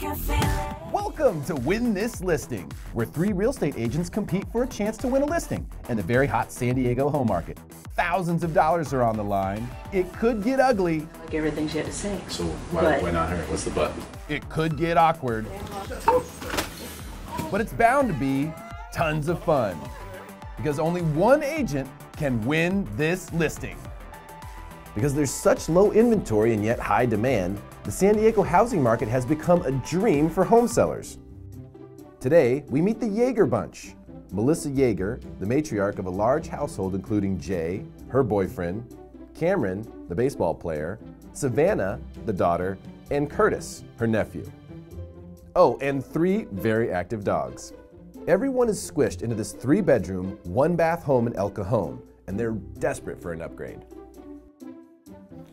Welcome to Win This Listing, where 3 real estate agents compete for a chance to win a listing in the very hot San Diego home market. Thousands of dollars are on the line. It could get ugly. Like everything she had to say. So why not her? What's the but? It could get awkward. But it's bound to be tons of fun, because only one agent can win this listing. Because there's such low inventory and yet high demand, the San Diego housing market has become a dream for home sellers. Today, we meet the Yager bunch. Melissa Yager, the matriarch of a large household including Jay, her boyfriend, Cameron, the baseball player, Savannah, the daughter, and Curtis, her nephew. Oh, and 3 very active dogs. Everyone is squished into this 3-bedroom, 1-bath home in El Cajon, and they're desperate for an upgrade.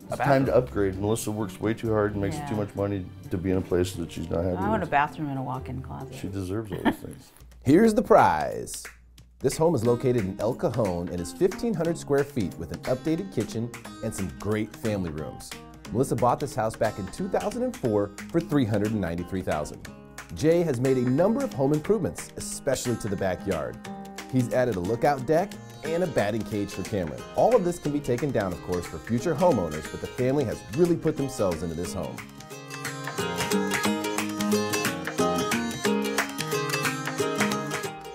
It's time to upgrade. Melissa works way too hard and makes too much money to be in a place that she's not happy with. I want a bathroom and a walk-in closet. She deserves all these things. Here's the prize. This home is located in El Cajon and is 1,500 square feet with an updated kitchen and some great family rooms. Melissa bought this house back in 2004 for $393,000. Jay has made a number of home improvements, especially to the backyard. He's added a lookout deck and a batting cage for Cameron. All of this can be taken down, of course, for future homeowners, but the family has really put themselves into this home.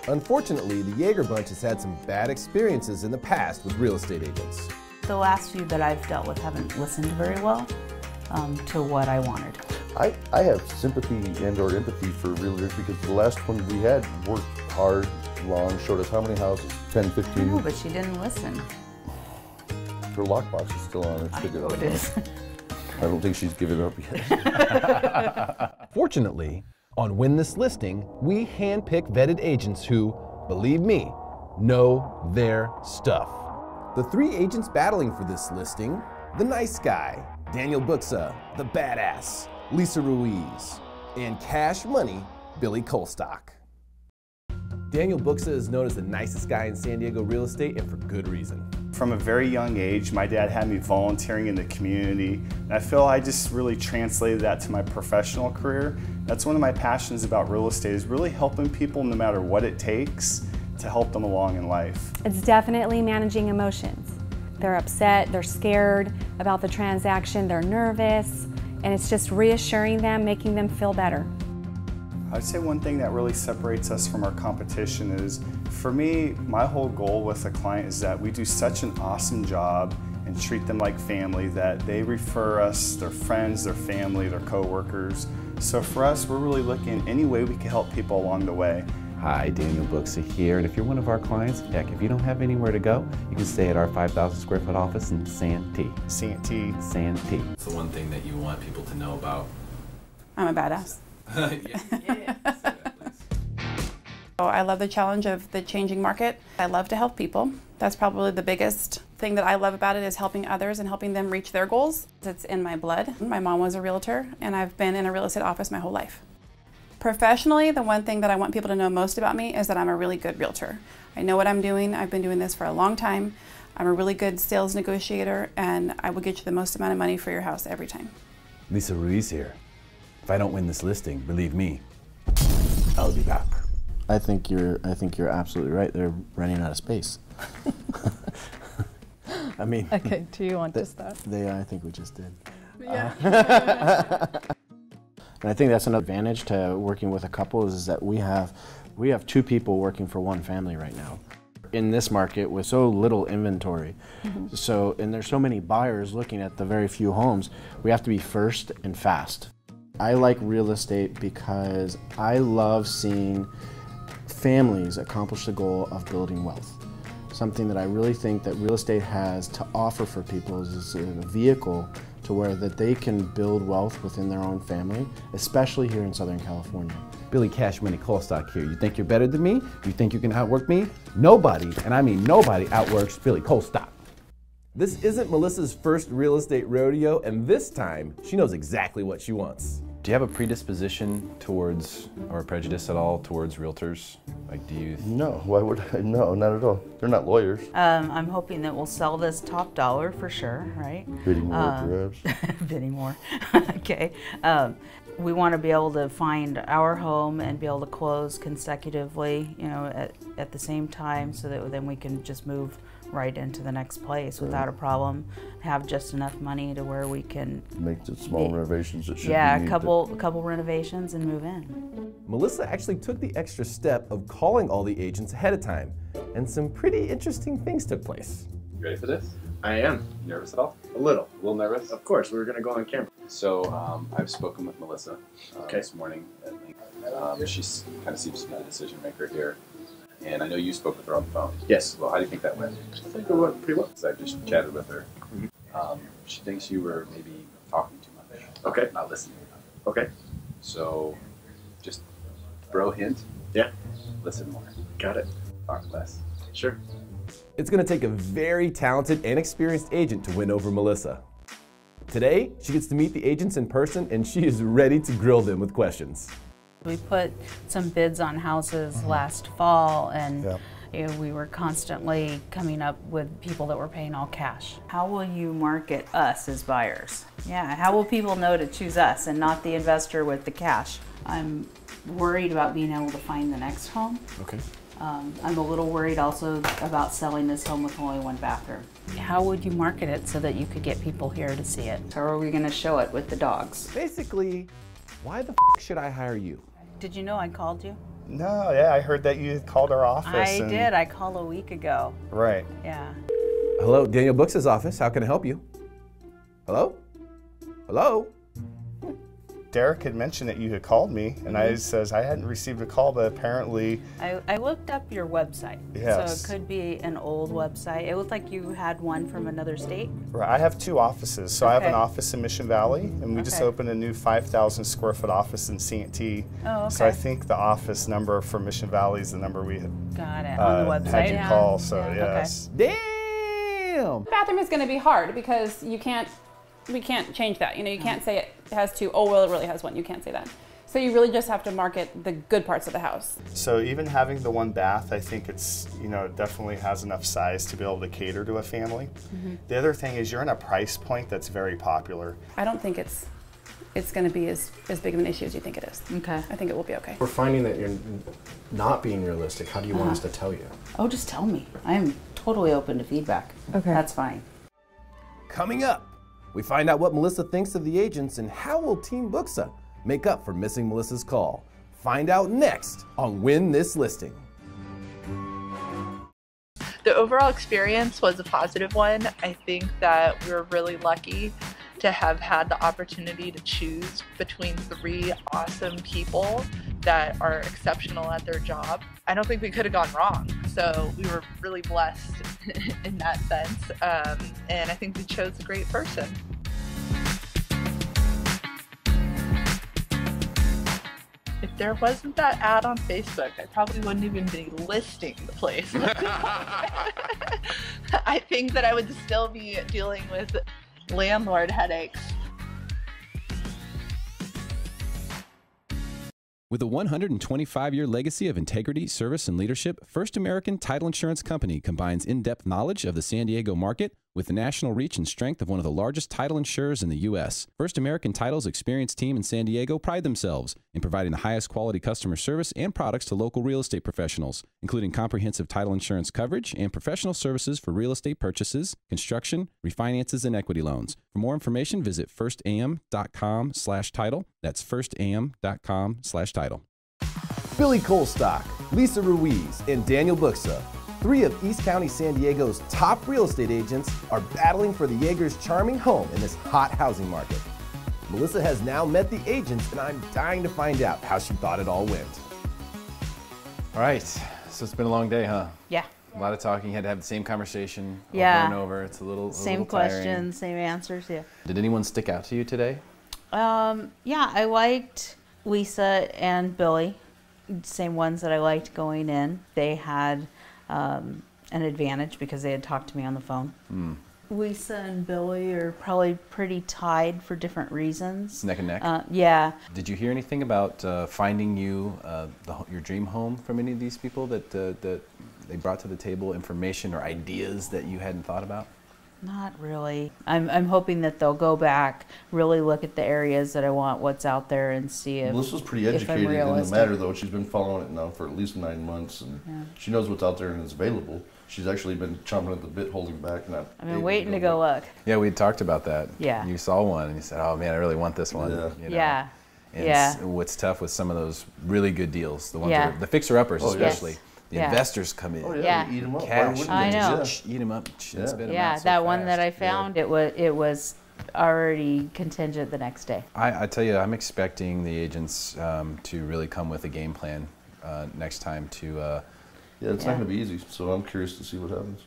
Unfortunately, the Yager bunch has had some bad experiences in the past with real estate agents. The last few that I've dealt with haven't listened very well to what I wanted. I have sympathy and or empathy for realtors because the last one we had worked hard, long, showed us how many houses, 10, 15. No, but she didn't listen. Her lockbox is still on. I know it is. I don't think she's given up yet. Fortunately, on Win This Listing, we handpick vetted agents who, believe me, know their stuff. The 3 agents battling for this listing: the nice guy, Daniel Buxa, the badass, Lisa Ruiz, and Cash Money, Billy Colstock. Daniel Buxa is known as the nicest guy in San Diego real estate, and for good reason. From a very young age, my dad had me volunteering in the community, and I feel I just really translated that to my professional career. That's one of my passions about real estate, is really helping people no matter what it takes to help them along in life. It's definitely managing emotions. They're upset, they're scared about the transaction, they're nervous, and it's just reassuring them, making them feel better. I'd say one thing that really separates us from our competition is, for me, my whole goal with a client is that we do such an awesome job and treat them like family that they refer us, their friends, their family, their coworkers. So for us, we're really looking any way we can help people along the way. Hi, Daniel Buxa here, and if you're one of our clients, heck, if you don't have anywhere to go, you can stay at our 5,000 square foot office in Santee. Santee. Santee. It's the one thing that you want people to know about. I'm a badass. Yeah. So I love the challenge of the changing market. I love to help people. That's probably the biggest thing that I love about it, is helping others and helping them reach their goals. It's in my blood. My mom was a realtor, and I've been in a real estate office my whole life. Professionally, the one thing that I want people to know most about me is that I'm a really good realtor. I know what I'm doing. I've been doing this for a long time. I'm a really good sales negotiator, and I will get you the most amount of money for your house every time. Lisa Ruiz here. If I don't win this listing, believe me, I'll be back. I think you're absolutely right. They're running out of space. I mean. Okay, do you want just that? I think we just did. Yeah. And I think that's an advantage to working with a couple, is that we have 2 people working for one family right now. In this market with so little inventory, and there's so many buyers looking at the very few homes, we have to be first and fast. I like real estate because I love seeing families accomplish the goal of building wealth. Something that I really think that real estate has to offer for people is a vehicle to where that they can build wealth within their own family, especially here in Southern California. Billy Cash Money Colstock here. You think you're better than me? You think you can outwork me? Nobody, and I mean nobody, outworks Billy Colstock. This isn't Melissa's first real estate rodeo, and this time, she knows exactly what she wants. Do you have a predisposition towards, or a prejudice at all towards realtors? Like, do you? No, why would I? No, not at all. They're not lawyers. I'm hoping that we'll sell this top dollar for sure, right? Bidding more, perhaps. Bidding more, okay. We want to be able to find our home and be able to close consecutively, you know, at the same time, so that then we can just move right into the next place without a problem. Have just enough money to where we can Make the small renovations that should be a needed. couple renovations and move in. Melissa actually took the extra step of calling all the agents ahead of time, and some pretty interesting things took place. You ready for this? I am. Nervous at all? A little. A little nervous? Of course, we were going to go on camera. So I've spoken with Melissa Okay. this morning at length. She kind of seems to be the decision maker here. And I know you spoke with her on the phone. Yes. Well, how do you think that went? I think it went pretty well. So I just chatted with her. She thinks you were maybe talking too much. Okay. Not listening. Okay. So just bro hint. Yeah. Listen more. Got it. Talk less. Sure. It's going to take a very talented and experienced agent to win over Melissa. Today, she gets to meet the agents in person, and she is ready to grill them with questions. We put some bids on houses last fall, and you know, we were constantly coming up with people that were paying all cash. How will you market us as buyers? Yeah, how will people know to choose us and not the investor with the cash? I'm worried about being able to find the next home. Okay. I'm a little worried also about selling this home with only one bathroom. How would you market it so that you could get people here to see it? How are we going to show it with the dogs? Basically, why the should I hire you? Did you know I called you? No, yeah, I heard that you called our office. I did. I called a week ago. Right. Yeah. Hello, Daniel Books' office. How can I help you? Hello? Hello? Derek had mentioned that you had called me, and I says I hadn't received a call, but apparently... I looked up your website. Yes. So it could be an old website. It looked like you had one from another state. Right, I have two offices. So I have an Okay. office in Mission Valley, and we just Okay. opened a new 5,000 square foot office in Santee. Oh, okay. So I think the office number for Mission Valley is the number we had, Got it. On the website. had you call, so yes. Damn! Bathroom is going to be hard because we can't change that. You know, you can't say it has two, oh, well, it really has one. You can't say that. So you really just have to market the good parts of the house. So even having the one bath, I think it's, you know, it definitely has enough size to be able to cater to a family. The other thing is you're in a price point that's very popular. I don't think it's going to be as big of an issue as you think it is. Okay. I think it will be okay. We're finding that you're not being realistic. How do you want us to tell you? Oh, just tell me. I am totally open to feedback. Okay. That's fine. Coming up, we find out what Melissa thinks of the agents and how will Team Booksa make up for missing Melissa's call. Find out next on Win This Listing. The overall experience was a positive one. I think that we were really lucky to have had the opportunity to choose between three awesome people that are exceptional at their job. I don't think we could have gone wrong. So we were really blessed in that sense. And I think we chose a great person. If there wasn't that ad on Facebook, I probably wouldn't even be listing the place. I think that I would still be dealing with landlord headaches. With a 125-year legacy of integrity, service, and leadership, First American Title Insurance Company combines in-depth knowledge of the San Diego market with the national reach and strength of one of the largest title insurers in the U.S. First American Title's experienced team in San Diego pride themselves in providing the highest quality customer service and products to local real estate professionals, including comprehensive title insurance coverage and professional services for real estate purchases, construction, refinances, and equity loans. For more information, visit firstam.com/title. That's firstam.com/title. Billy Colstock, Lisa Ruiz, and Daniel Booksa, three of East County San Diego's top real estate agents, are battling for the Yagers' charming home in this hot housing market. Melissa has now met the agents, and I'm dying to find out how she thought it all went. All right, so it's been a long day, huh? Yeah. A lot of talking. You had to have the same conversation Yeah. over and over. It's a little Same little tiring. questions, same answers, yeah. Did anyone stick out to you today? Yeah, I liked Lisa and Billy, same ones that I liked going in. They had an advantage because they had talked to me on the phone. Lisa and Billy are probably pretty tied for different reasons. Neck and neck? Yeah. Did you hear anything about finding you your dream home from any of these people that they brought to the table, information or ideas that you hadn't thought about? Not really. I'm hoping that they'll go back, really look at the areas that I want, what's out there, and see if Melissa's pretty if I'm educated in the realistic. matter, though. She's been following it now for at least 9 months, and she knows what's out there and is available. She's actually been chomping at the bit, holding back. I've been waiting to go look. Yeah, we talked about that. Yeah. You saw one and you said, oh man, I really want this one. Yeah. You know? Yeah. And Yeah. what's tough with some of those really good deals, the ones Yeah. that are, the fixer-uppers especially. Yes. The Yeah. investors come in. Oh, Yeah. Eat them up. Cash. I know. Eat them up. And spit 'em Yeah, out so that one that fast. I found, it was already contingent the next day. I tell you, I'm expecting the agents to really come with a game plan next time to. Yeah, it's not going to be easy, so I'm curious to see what happens.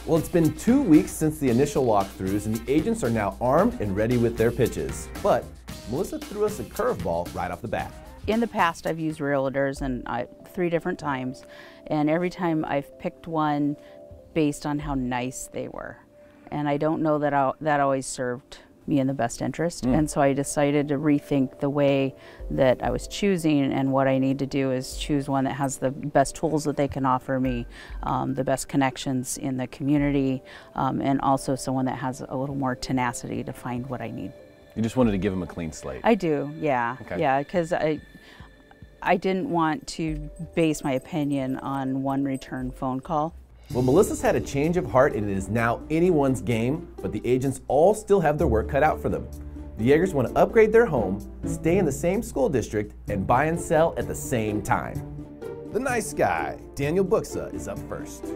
Well, it's been 2 weeks since the initial walkthroughs, and the agents are now armed and ready with their pitches. But Melissa threw us a curveball right off the bat. In the past, I've used realtors and 3 different times, and every time I've picked one based on how nice they were. And I don't know that that always served me in the best interest. And so I decided to rethink the way that I was choosing, and what I need to do is choose one that has the best tools that they can offer me, the best connections in the community, and also someone that has a little more tenacity to find what I need. You just wanted to give them a clean slate. I do, yeah. Okay. Yeah, because I didn't want to base my opinion on one return phone call. Well, Melissa's had a change of heart, and it is now anyone's game, but the agents all still have their work cut out for them. The Yagers want to upgrade their home, stay in the same school district, and buy and sell at the same time. The nice guy, Daniel Buxa, is up first.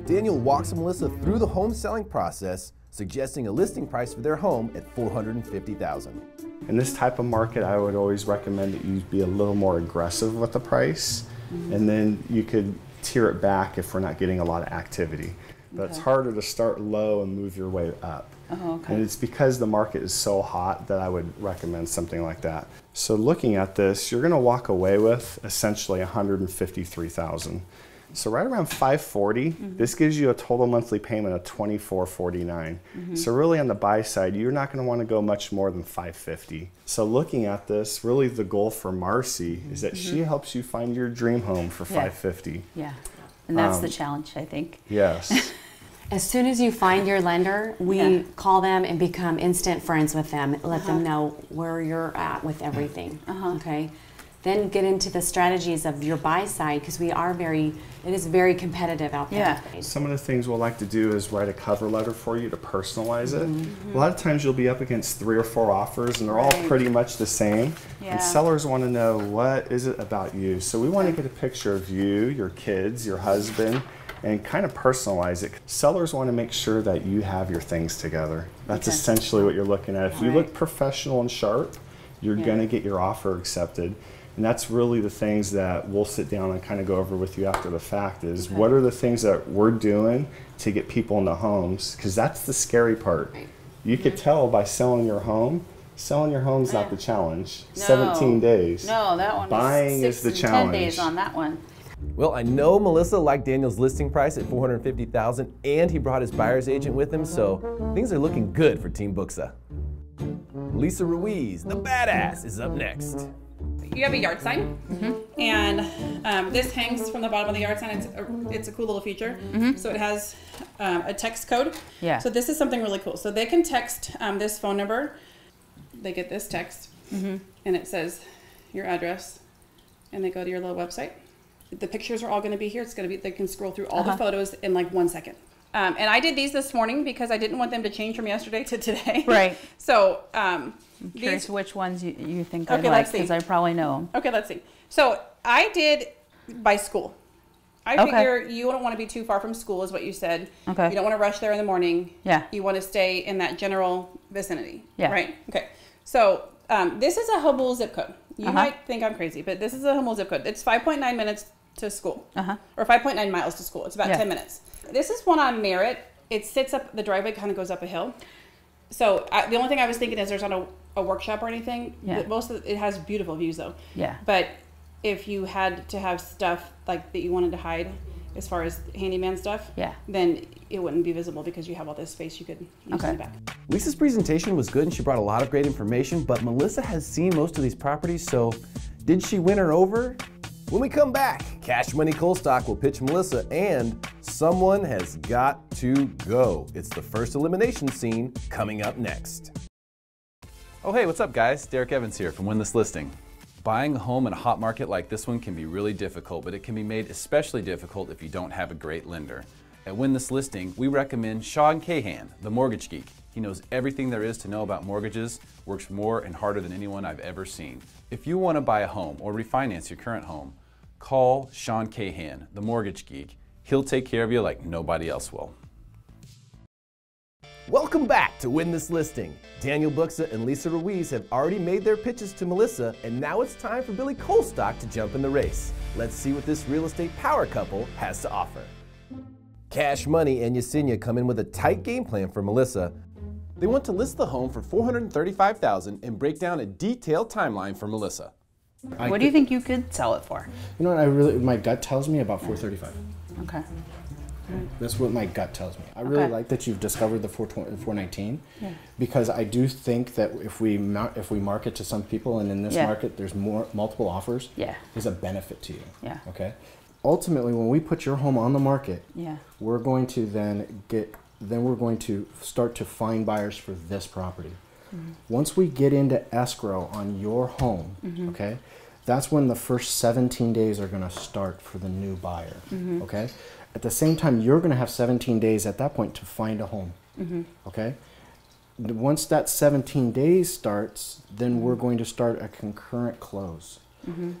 Daniel walks Melissa through the home selling process, suggesting a listing price for their home at $450,000. In this type of market, I would always recommend that you be a little more aggressive with the price, and then you could tier it back if we're not getting a lot of activity. But it's harder to start low and move your way up. And it's because the market is so hot that I would recommend something like that. So looking at this, you're gonna walk away with essentially $153,000. So right around $540, this gives you a total monthly payment of $2449. So really on the buy side, you're not gonna wanna go much more than $550. So looking at this, really the goal for Marcy is that she helps you find your dream home for $550. Yeah, and that's the challenge, I think. Yes. As soon as you find your lender, we call them and become instant friends with them. Let them know where you're at with everything. Okay. Then get into the strategies of your buy side, because it is very competitive out there. Some of the things we'll like to do is write a cover letter for you to personalize it. A lot of times you'll be up against 3 or 4 offers, and they're all pretty much the same. And sellers want to know, what is it about you? So we want to get a picture of you, your kids, your husband, and kind of personalize it. Sellers want to make sure that you have your things together. That's essentially what you're looking at. If you look professional and sharp, you're going to get your offer accepted. And that's really the things that we'll sit down and kind of go over with you after the fact is what are the things that we're doing to get people into homes? Because that's the scary part. You could tell by selling your home. Selling your home's not the challenge. 17 days. No, that one Buying was 6 is the and challenge. 10 days on that one. Well, I know Melissa liked Daniel's listing price at $450,000, and he brought his buyer's agent with him, so things are looking good for Team Buxa. Lisa Ruiz, the badass, is up next. You have a yard sign, and this hangs from the bottom of the yard sign. It's a cool little feature. So it has a text code. So this is something really cool. So they can text this phone number. They get this text, and it says your address, and they go to your little website. The pictures are all going to be here. It's going to be, they can scroll through all the photos in like 1 second. And I did these this morning because I didn't want them to change from yesterday to today. Right. So I'm curious which ones you think I Okay, like, let's see. because I probably know them. Okay, let's see. So I did by school. I figure you don't want to be too far from school, is what you said. Okay. You don't want to rush there in the morning. Yeah. You want to stay in that general vicinity. Yeah. Right? Okay. So this is a Humble zip code. You might think I'm crazy, but this is a Humble zip code. It's 5.9 minutes to school. Or 5.9 miles to school. It's about 10 minutes. This is one on Merritt. It sits up, the driveway kind of goes up a hill. So the only thing I was thinking is there's not a workshop or anything. Most of it has beautiful views though. Yeah. But if you had to have stuff like that you wanted to hide, as far as handyman stuff, then it wouldn't be visible because you have all this space you could use in the back. Lisa's presentation was good and she brought a lot of great information, but Melissa has seen most of these properties, so did she win her over? When we come back, Cash Money Colestock will pitch Melissa and Someone has got to go. It's the first elimination scene coming up next. Oh hey, what's up guys? Derek Evans here from Win This Listing. Buying a home in a hot market like this one can be really difficult, but it can be made especially difficult if you don't have a great lender. At Win This Listing, we recommend Cajon, the mortgage geek. He knows everything there is to know about mortgages, works more and harder than anyone I've ever seen. If you want to buy a home or refinance your current home, call Cajon, the mortgage geek. He'll take care of you like nobody else will. Welcome back to Win This Listing. Daniel Buxa and Lisa Ruiz have already made their pitches to Melissa, and now it's time for Billy Colstock to jump in the race. Let's see what this real estate power couple has to offer. Cash Money and Yesenia come in with a tight game plan for Melissa. They want to list the home for $435,000 and break down a detailed timeline for Melissa. What do you think you could sell it for? You know what, my gut tells me about 435. Okay. That's what my gut tells me. I really like that you've discovered the 419 because I do think that if we market to some people, and in this market there's multiple offers, there's a benefit to you. Yeah. Okay. Ultimately, when we put your home on the market, we're going to we're going to start to find buyers for this property. Once we get into escrow on your home, okay, that's when the first 17 days are going to start for the new buyer. Okay. At the same time, you're going to have 17 days at that point to find a home. Okay. Once that 17 days starts, then we're going to start a concurrent close.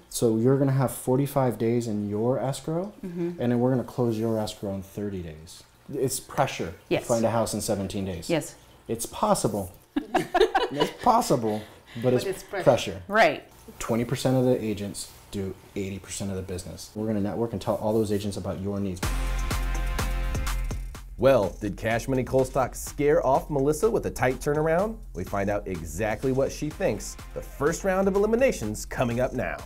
So you're going to have 45 days in your escrow, and then we're going to close your escrow in 30 days. It's pressure to find a house in 17 days. Yes. It's possible. It's possible, but it's pressure. Right. 20% of the agents do 80% of the business. We're going to network and tell all those agents about your needs. Well, did Cash Money Colstock scare off Melissa with a tight turnaround? We find out exactly what she thinks. The first round of eliminations coming up now.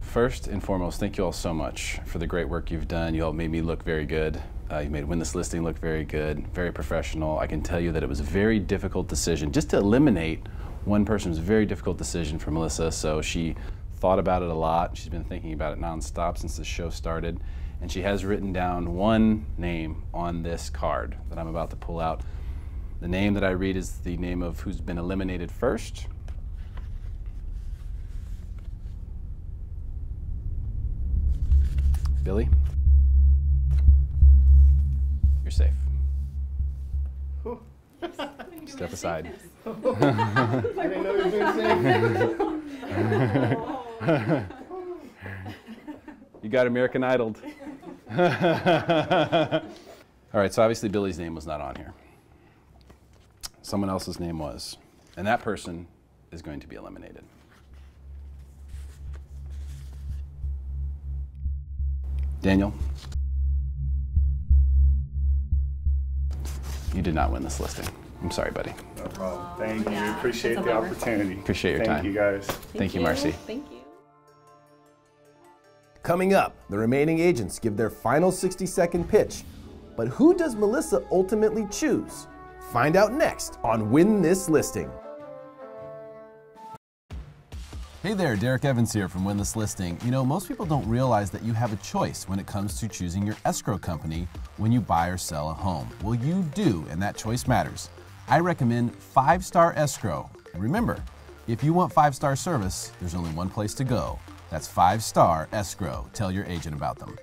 First and foremost, thank you all so much for the great work you've done. You all made me look very good. You made Win This Listing look very good, very professional. I can tell you that it was a very difficult decision. Just to eliminate one person was a very difficult decision for Melissa, so she thought about it a lot. She's been thinking about it nonstop since the show started, and she has written down one name on this card that I'm about to pull out. The name that I read is the name of who's been eliminated first. Billy, you're safe. Step aside. I didn't know you were going to say. You got American Idol'd. All right, so obviously Billy's name was not on here. Someone else's name was, and that person is going to be eliminated. Daniel, you did not win this listing. I'm sorry, buddy. No problem. Thank you. Appreciate the opportunity. Appreciate your time. Thank you, guys. Thank you, Marcy. Thank you. Coming up, the remaining agents give their final 60-second pitch. But who does Melissa ultimately choose? Find out next on Win This Listing. Hey there, Derek Evans here from Win This Listing. You know, most people don't realize that you have a choice when it comes to choosing your escrow company when you buy or sell a home. Well, you do, and that choice matters. I recommend 5-Star Escrow. And remember, if you want 5-star service, there's only one place to go. That's 5-Star Escrow. Tell your agent about them.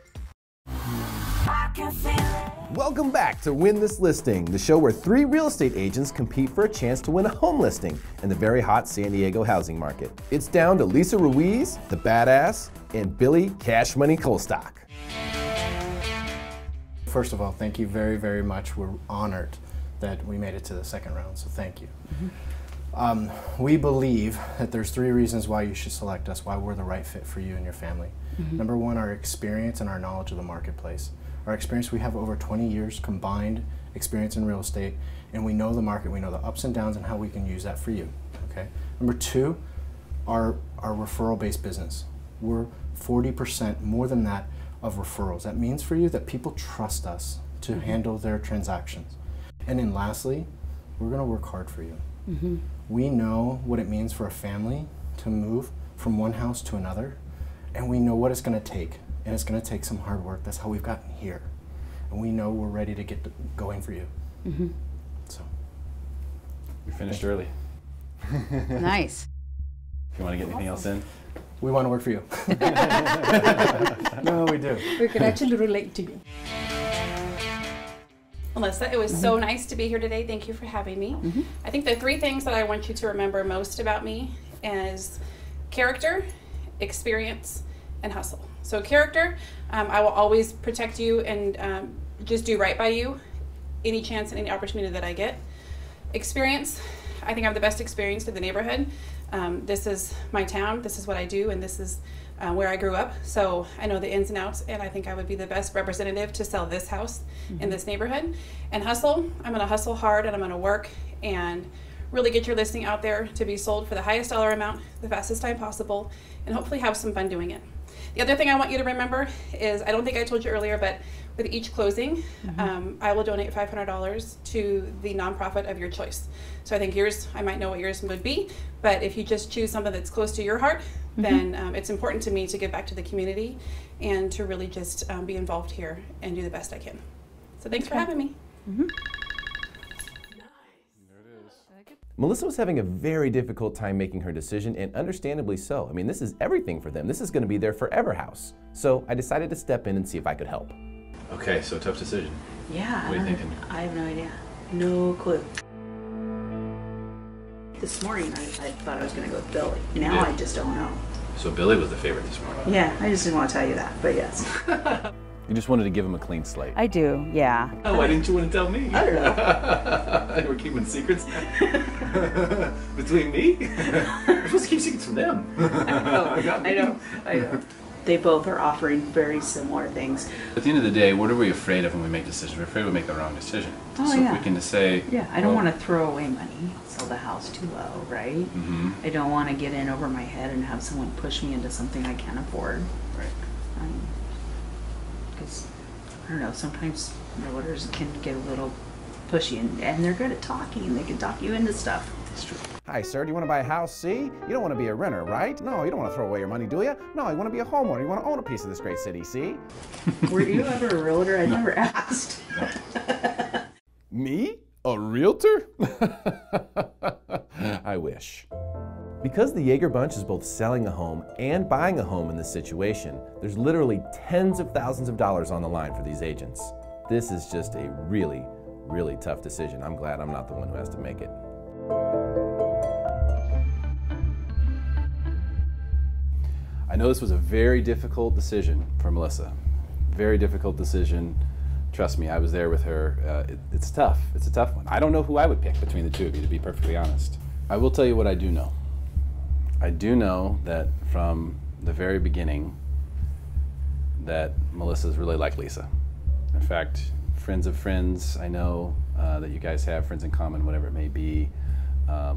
Welcome back to Win This Listing, the show where 3 real estate agents compete for a chance to win a home listing in the very hot San Diego housing market. It's down to Lisa Ruiz, the badass, and Billy Cash Money Colstock. First of all, thank you very, very much. We're honored that we made it to the second round, so thank you. We believe that there's 3 reasons why you should select us, why we're the right fit for you and your family. Number 1, our experience and our knowledge of the marketplace. Our experience, we have over 20 years combined experience in real estate, and we know the market, we know the ups and downs and how we can use that for you, okay? Number 2, our referral-based business. We're 40% more than that of referrals. That means for you that people trust us to handle their transactions. And then lastly, we're gonna work hard for you. We know what it means for a family to move from one house to another, and we know what it's going to take, and it's going to take some hard work. That's how we've gotten here, and we know we're ready to get going for you. So We finished early. Nice. If you want to get anything else in? We want to work for you. No, we do. We can actually relate to you. Melissa, it was so nice to be here today. Thank you for having me. I think the 3 things that I want you to remember most about me is character, experience, and hustle. So character, I will always protect you and just do right by you any chance and any opportunity that I get. Experience, I think I have the best experience in the neighborhood. This is my town, this is what I do, and this is where I grew up. So I know the ins and outs, and I think I would be the best representative to sell this house in this neighborhood. And hustle, I'm gonna hustle hard and I'm gonna work and really get your listing out there to be sold for the highest dollar amount, the fastest time possible, and hopefully have some fun doing it. The other thing I want you to remember is, I don't think I told you earlier, but with each closing, I will donate $500 to the nonprofit of your choice. So I think yours, I might know what yours would be, but if you just choose something that's close to your heart, then it's important to me to give back to the community and to really just be involved here and do the best I can. So thanks for having me. Melissa was having a very difficult time making her decision, and understandably so. I mean, this is everything for them. This is going to be their forever house. So I decided to step in and see if I could help. Okay, so tough decision. Yeah. What are you thinking? I have no idea. No clue. This morning I thought I was going to go with Billy. Now I just don't know. So Billy was the favorite this morning. Yeah, I just didn't want to tell you that, but yes. You just wanted to give him a clean slate. I do, yeah. Oh, why didn't you want to tell me? I don't know. We're keeping secrets now? Between me? We're supposed to keep secrets from them. I know. They both are offering very similar things. At the end of the day, what are we afraid of when we make decisions? We're afraid we'll make the wrong decision. Oh, so yeah. if we can just say... Yeah, I don't want to throw away money, sell the house too low, right? I don't want to get in over my head and have someone push me into something I can't afford. Right. Because, I don't know, sometimes realtors can get a little pushy, and they're good at talking. They can talk you into stuff. That's true. Hi, sir. Do you want to buy a house? See? You don't want to be a renter, right? No, you don't want to throw away your money, do you? No, you want to be a homeowner. You want to own a piece of this great city, see? Were you ever a realtor? I never asked. Me? A realtor? I wish. Because the Yager bunch is both selling a home and buying a home in this situation, there's literally tens of thousands of dollars on the line for these agents. This is just a really, really tough decision. I'm glad I'm not the one who has to make it. I know this was a very difficult decision for Melissa. Very difficult decision. Trust me, I was there with her. It's tough. It's a tough one. I don't know who I would pick between the two of you, to be perfectly honest. I will tell you what I do know. I do know that from the very beginning that Melissa's really like Lisa. In fact, friends of friends, I know that you guys have friends in common, whatever it may be.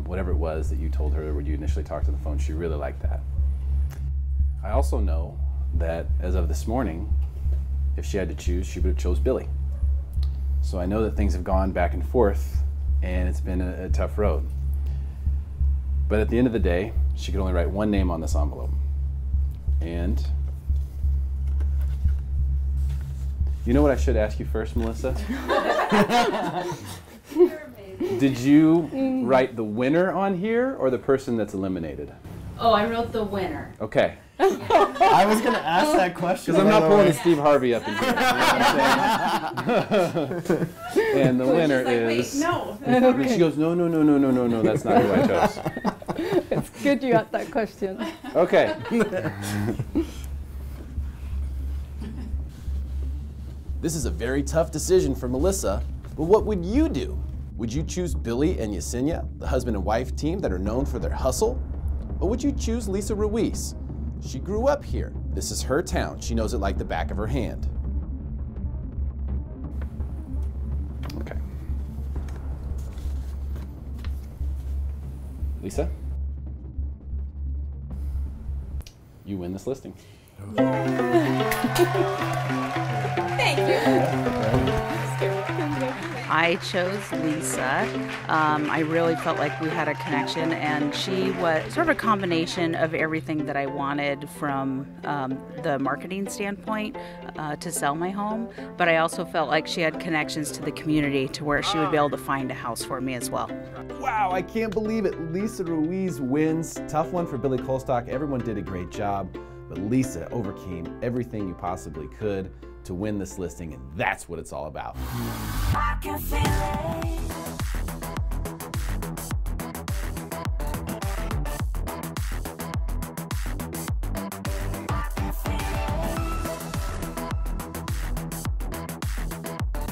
Whatever it was that you told her when you initially talked on the phone, she really liked that. I also know that as of this morning, if she had to choose, she would have chose Billy. So I know that things have gone back and forth, and it's been a tough road. But at the end of the day, she could only write one name on this envelope. And you know what I should ask you first, Melissa? Did you write the winner on here or the person that's eliminated? Oh, I wrote the winner. Okay. I was going to ask that question. Because I'm not pulling Steve Harvey up in here. You know what I'm saying? And the winner is... no. And she goes, no, that's not who I chose. It's good you asked that question. Okay. This is a very tough decision for Melissa, but what would you do? Would you choose Billy and Yesenia, the husband and wife team that are known for their hustle? Or would you choose Lisa Ruiz? She grew up here. This is her town. She knows it like the back of her hand. Okay. Lisa? You win this listing. Thank you. I chose Lisa. I really felt like we had a connection, and she was sort of a combination of everything that I wanted from the marketing standpoint to sell my home, but I also felt like she had connections to the community to where she would be able to find a house for me as well. Wow, I can't believe it. Lisa Ruiz wins. Tough one for Billy Colstock. Everyone did a great job, but Lisa overcame everything you possibly could to win this listing, and that's what it's all about. I can feel it.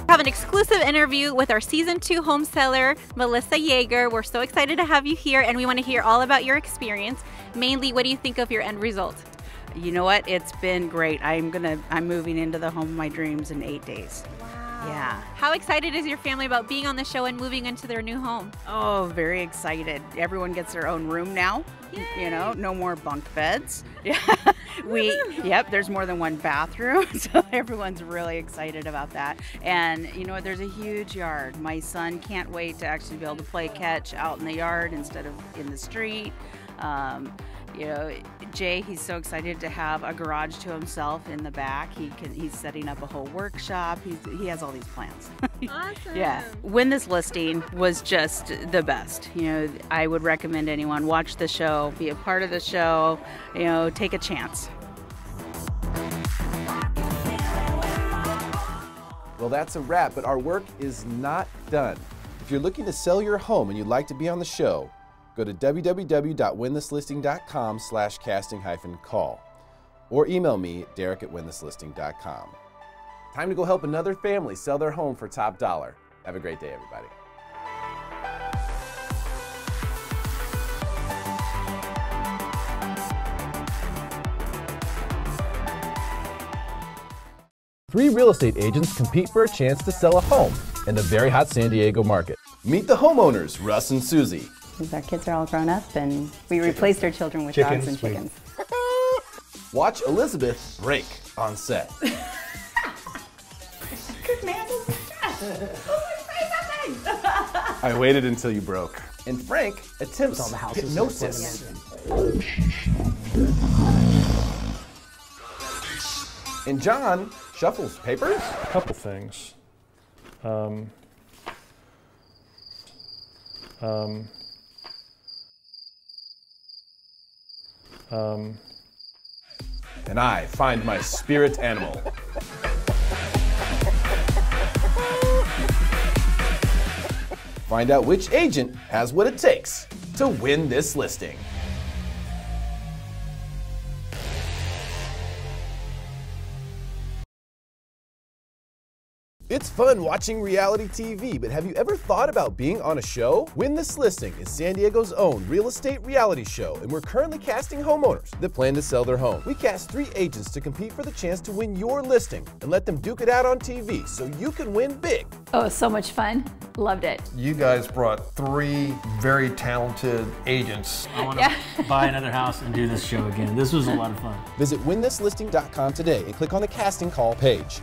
Have an exclusive interview with our season 2 home seller, Melissa Yager. We're so excited to have you here, and we want to hear all about your experience. Mainly, what do you think of your end result? You know what? It's been great. I'm moving into the home of my dreams in 8 days. Wow. Yeah. How excited is your family about being on the show and moving into their new home? Oh, very excited. Everyone gets their own room now. Yay. You know, no more bunk beds. Yeah. Yep, there's more than one bathroom, so everyone's really excited about that. And you know what, there's a huge yard. My son can't wait to actually be able to play catch out in the yard instead of in the street. You know, Jay, he's so excited to have a garage to himself in the back. He's setting up a whole workshop. He has all these plans. Awesome. Yeah. When this listing was just the best. You know, I would recommend anyone watch the show, be a part of the show, you know, take a chance. Well, that's a wrap, but our work is not done. If you're looking to sell your home and you'd like to be on the show, go to www.winthislisting.com/casting-call or email me at derek@winthislisting.com. Time to go help another family sell their home for top dollar. Have a great day, everybody. Three real estate agents compete for a chance to sell a home in the very hot San Diego market. Meet the homeowners, Russ and Susie. Our kids are all grown up, and we replaced our children with dogs and chickens. Watch Elizabeth break on set. I waited until you broke. And Frank attempts hypnosis. And John shuffles papers. A couple things. And I find my spirit animal. Find out which agent has what it takes to win this listing. It's fun watching reality TV, but have you ever thought about being on a show? Win This Listing is San Diego's own real estate reality show, and we're currently casting homeowners that plan to sell their home. We cast 3 agents to compete for the chance to win your listing and let them duke it out on TV so you can win big. Oh, so much fun. Loved it. You guys brought 3 very talented agents. I want to buy another house and do this show again. This was a lot of fun. Visit winthislisting.com today and click on the casting call page.